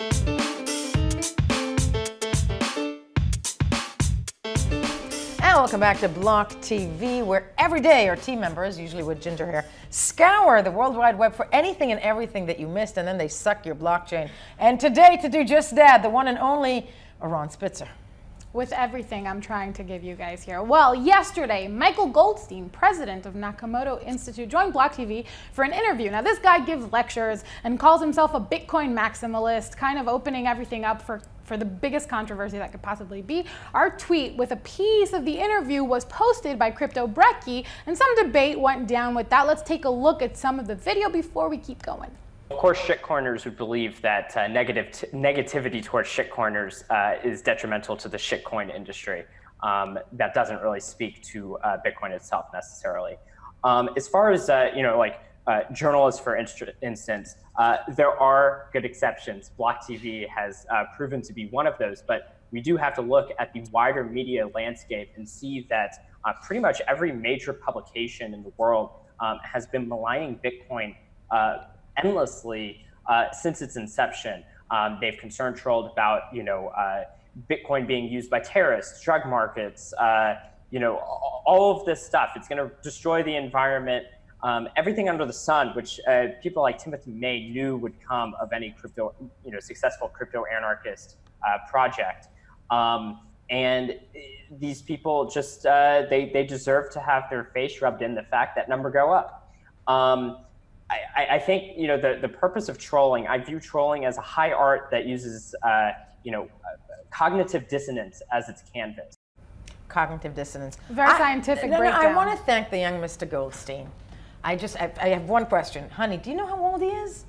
And welcome back to Block TV, where every day our team members, usually with ginger hair, scour the World Wide Web for anything and everything that you missed, and then they suck your blockchain. And today, to do just that, the one and only Ron Spitzer. With everything I'm trying to give you guys here. Well, yesterday, Michael Goldstein, president of Nakamoto Institute, joined Block TV for an interview. Now, this guy gives lectures and calls himself a Bitcoin maximalist, kind of opening everything up for the biggest controversy that could possibly be. Our tweet with a piece of the interview was posted by Crypto Brekkie, and some debate went down with that. Let's take a look at some of the video before we keep going. Of course, shitcoiners would believe that negativity towards shitcoiners is detrimental to the shitcoin industry. That doesn't really speak to Bitcoin itself necessarily. As far as journalists, for instance, there are good exceptions. Block TV has proven to be one of those, but we do have to look at the wider media landscape and see that pretty much every major publication in the world has been maligning Bitcoin endlessly since its inception. They've concern trolled about, Bitcoin being used by terrorists, drug markets, all of this stuff. It's going to destroy the environment. Everything under the sun, which people like Timothy May knew would come of any crypto, successful crypto anarchist project. And these people just, they deserve to have their face rubbed in the fact that number go up. I think, the purpose of trolling, I view trolling as a high art that uses, cognitive dissonance as its canvas. Cognitive dissonance. Very scientific breakdown. I want to thank the young Mr. Goldstein. I have one question. Honey, do you know how old he is?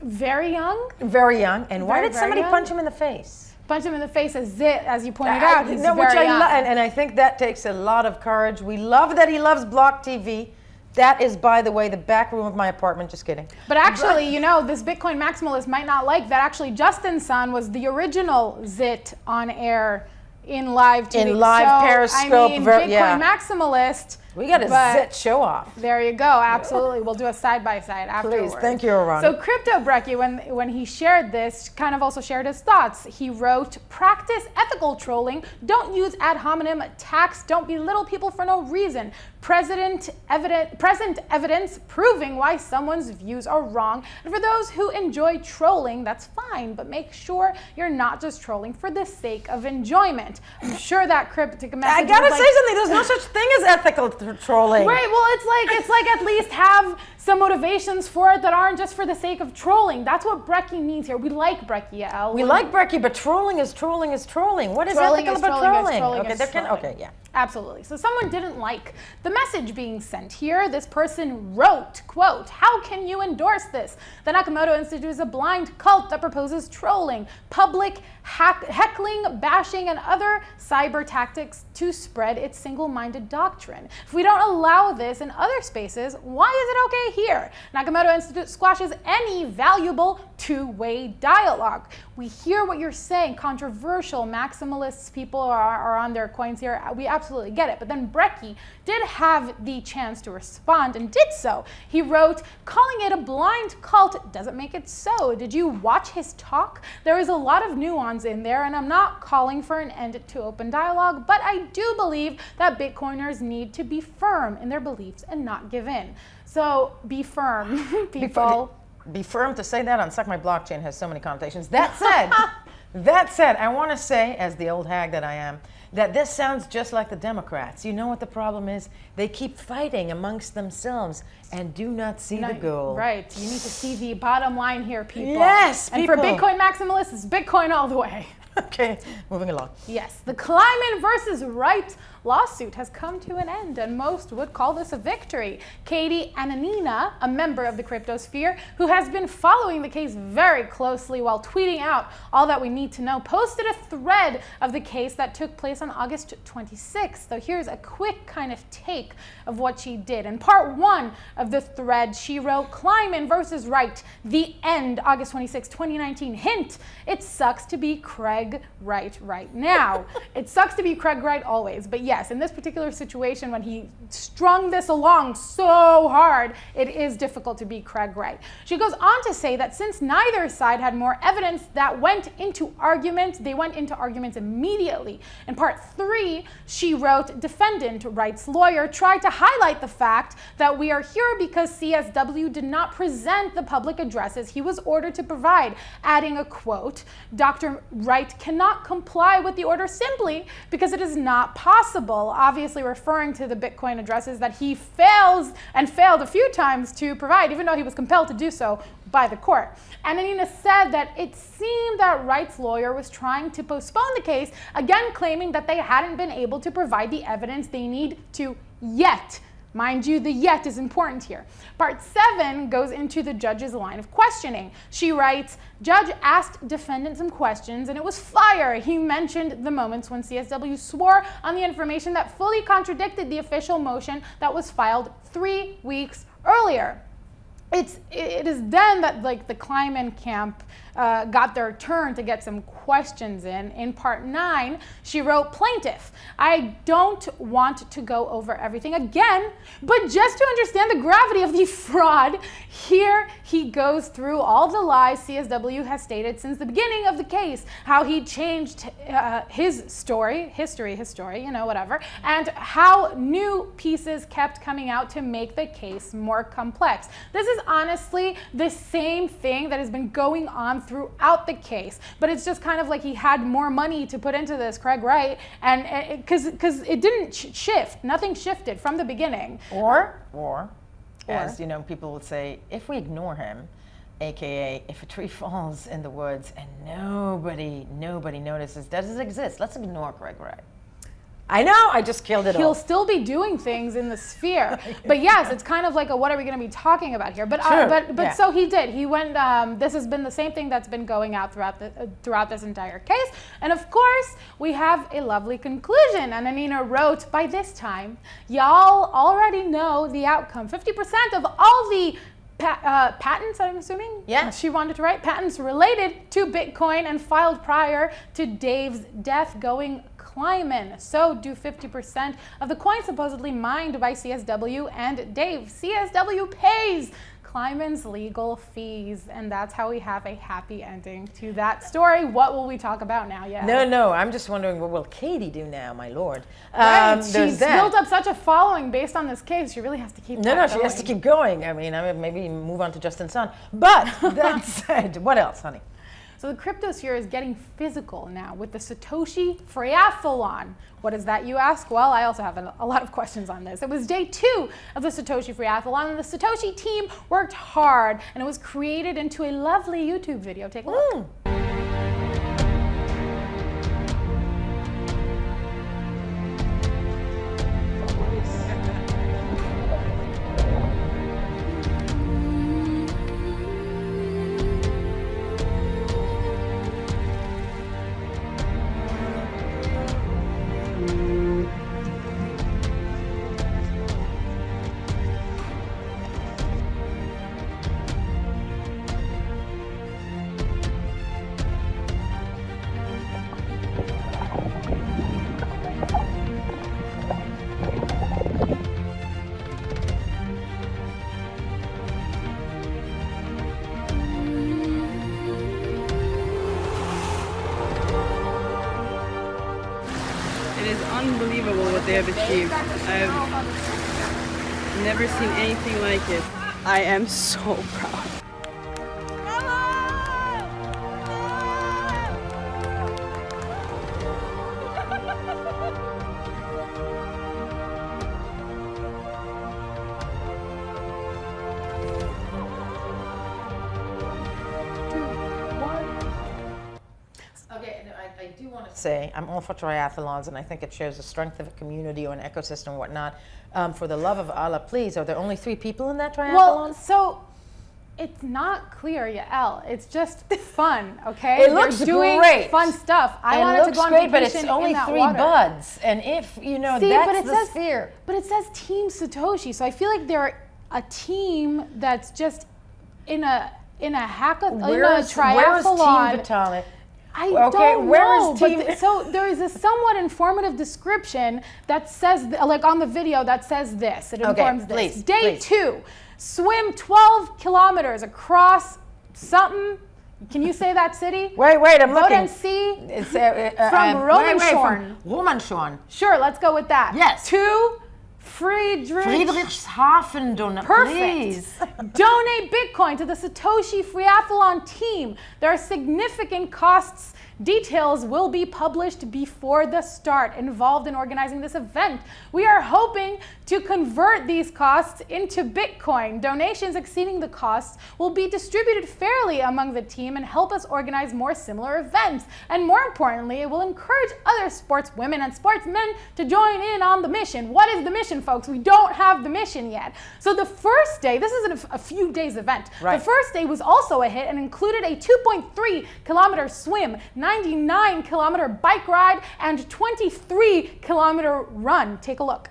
Very young. Very young. And why did somebody punch him in the face? Punch him in the face as you pointed out. He's very young. And I think that takes a lot of courage. We love that he loves Block TV. That is, by the way, the back room of my apartment. Just kidding. But actually, this Bitcoin maximalist might not like that. Actually, Justin's son was the original Zit on air in live TV. In live Periscope. Bitcoin maximalist. We got a Zit show off. There you go. Absolutely. We'll do a side-by-side afterwards. Please. Thank you, Ron. So Crypto Brekkie, when he shared this, kind of also shared his thoughts. He wrote, practice ethical trolling. Don't use ad hominem attacks. Don't belittle people for no reason. Present evidence proving why someone's views are wrong. And for those who enjoy trolling, that's fine, but make sure you're not just trolling for the sake of enjoyment. I'm sure that cryptic message. I gotta say something. There's no such thing as ethical trolling. Right. Well, it's like at least have some motivations for it that aren't just for the sake of trolling. That's what Brekkie means here. We like Brekkie, Elle. We like Brekkie, but trolling is trolling is trolling. What is ethical about trolling? Okay, yeah. Absolutely. So someone didn't like the message being sent here. This person wrote, quote, how can you endorse this? The Nakamoto Institute is a blind cult that proposes trolling, public heckling, bashing, and other cyber tactics to spread its single-minded doctrine. If we don't allow this in other spaces, why is it okay here? Nakamoto Institute squashes any valuable two-way dialogue. We hear what you're saying. Controversial maximalists, people are on their coins here. We absolutely get it. But then Brekkie did have the chance to respond and did so. He wrote, calling it a blind cult doesn't make it so. Did you watch his talk? There is a lot of nuance in there, and I'm not calling for an end to open dialogue, but I do believe that Bitcoiners need to be firm in their beliefs and not give in. So be firm, people. Be firm. To say that on Suck My Blockchain has so many connotations. That said, I want to say, as the old hag that I am, that this sounds just like the Democrats. You know what the problem is? They keep fighting amongst themselves and do not see the goal. Right. You need to see the bottom line here, people. Yes, and for Bitcoin maximalists, it's Bitcoin all the way. Okay, moving along. Yes, the Kleiman versus Wright lawsuit has come to an end, and most would call this a victory. Katie Ananina, a member of the cryptosphere who has been following the case very closely while tweeting out all that we need to know, posted a thread of the case that took place on August 26th. So here's a quick kind of take of what she did. In part one of the thread, she wrote, Kleiman versus Wright, the end, August 26, 2019. Hint, it sucks to be Craig Craig Wright right now. It sucks to be Craig Wright always, but yes, in this particular situation, when he strung this along so hard, it is difficult to be Craig Wright. She goes on to say that since neither side had more evidence that went into arguments, they went into arguments immediately. In part 3, she wrote, defendant Wright's lawyer tried to highlight the fact that we are here because CSW did not present the public addresses he was ordered to provide, adding a quote, Dr. Wright cannot comply with the order simply because it is not possible, obviously referring to the Bitcoin addresses that he failed a few times to provide, even though he was compelled to do so by the court. And Anina said that it seemed that Wright's lawyer was trying to postpone the case, again claiming that they hadn't been able to provide the evidence they need to yet. Mind you, the yet is important here. Part 7 goes into the judge's line of questioning. She writes, judge asked defendant some questions and it was fire. He mentioned the moments when CSW swore on the information that fully contradicted the official motion that was filed 3 weeks earlier. It is then that like the Kleiman camp got their turn to get some questions in. In part 9, she wrote, plaintiff, I don't want to go over everything again, but just to understand the gravity of the fraud, here he goes through all the lies CSW has stated since the beginning of the case, how he changed his story, his story, you know, whatever, and how new pieces kept coming out to make the case more complex. This is honestly the same thing that has been going on throughout the case, but it's just kind of like he had more money to put into this, Craig Wright, and because it didn't shift, nothing shifted from the beginning. Or as you know, people would say, if we ignore him, AKA if a tree falls in the woods and nobody notices, does it exist? Let's ignore Craig Wright. I know, I just killed it all. He'll still be doing things in the sphere. But yes, it's kind of like a what are we going to be talking about here? But yeah. So he did. He went, this has been the same thing that's been going out throughout this entire case. And of course, we have a lovely conclusion. And Anina wrote, by this time, y'all already know the outcome. 50% of all the patents, I'm assuming? Yeah. She wanted to write patents related to Bitcoin and filed prior to Dave's death going Kleiman. So do 50% of the coins supposedly mined by CSW and Dave. CSW pays Kleiman's legal fees, and that's how we have a happy ending to that story. What will we talk about now? Yeah. No, I'm just wondering, what will Katie do now, my lord? Right. She's built up such a following based on this case. She really has to keep going. She has to keep going. I mean, maybe move on to Justin Sun. But that said, what else, honey? So the cryptosphere is getting physical now with the Satoshi Freeathlon. What is that, you ask? Well, I also have a lot of questions on this. It was day 2 of the Satoshi Freeathlon, and the Satoshi team worked hard, and it was created into a lovely YouTube video. Take a look. It is unbelievable what they have achieved. I've never seen anything like it. I am so proud. I do want to say I'm all for triathlons, and I think it shows the strength of a community or an ecosystem and whatnot. For the love of Allah, please, are there only 3 people in that triathlon? Well, so it's not clear, Yael. It's just fun, okay? It looks They're doing great. fun stuff. I wanted to go on great, but vacation it's only in that 3 water. buds, and if you know that's the sphere. But it says Team Satoshi, so I feel like they're a team that's just in a hackathon, in a triathlon. Where's Team Vitalik? I Okay, don't where know. is team- But so there is a somewhat informative description that says, like on the video, that says this. It informs this. please, Day please. 2, swim 12 kilometers across something. Can you say that city? Wait, I'm looking. Bodensee. It's From Romanshorn. Romanshorn. Sure, let's go with that. Yes. 2, Friedrichshafen, donate. Perfect. Please. Donate Bitcoin to the Satoshi Freeathlon team. There are significant costs. Details will be published before the start involved in organizing this event. We are hoping to convert these costs into Bitcoin. Donations exceeding the costs will be distributed fairly among the team and help us organize more similar events. And more importantly, it will encourage other sportswomen and sportsmen to join in on the mission. What is the mission, folks? We don't have the mission yet. So the first day, this is a few days event. Right. The first day was also a hit and included a 2.3 kilometer swim, 99 kilometer bike ride, and 23 kilometer run. Take a look.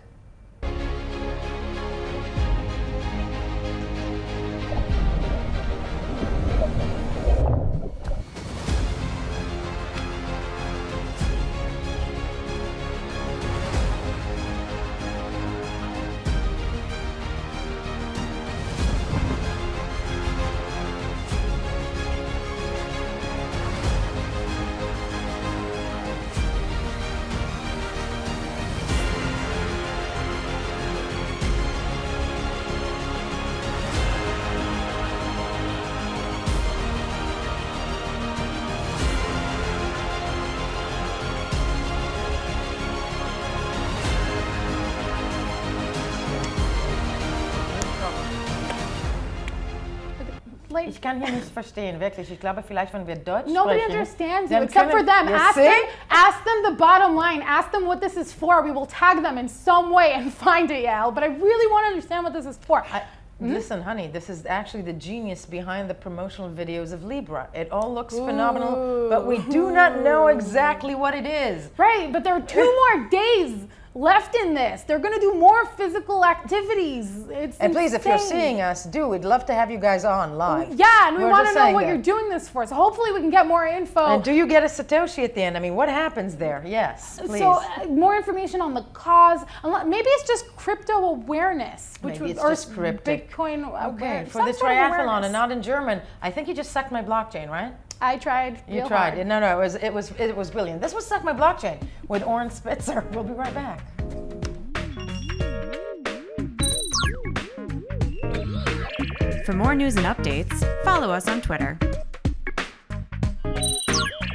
Like, Ich kann hier nichts verstehen, wirklich. Ich glaube, vielleicht, wenn wir Deutsch nobody sprechen, understands you dann except for them. You Ask see? them the bottom line. Ask them what this is for. We will tag them in some way and find it, Yael. But I really want to understand what this is for. Listen, honey, this is actually the genius behind the promotional videos of Libra. It all looks phenomenal, but we do not know exactly what it is. Right, but there are 2 more days left in this. They're going to do more physical activities. It's And please, if you're insane. seeing us, we'd love to have you guys on live. Yeah, and we We're want just to know saying what that. you're doing this for. So hopefully we can get more info. And do you get a Satoshi at the end? I mean, what happens there? Yes, please. So more information on the cause. Maybe it's just crypto awareness, Maybe it's or just cryptic. Bitcoin Okay, awareness. for Some the sort of triathlon awareness. and not in German. I think you just sucked my blockchain, right? I tried. You real tried. hard. No, it was brilliant. This was Suck My Blockchain with Oren Spitzer. We'll be right back. For more news and updates, follow us on Twitter.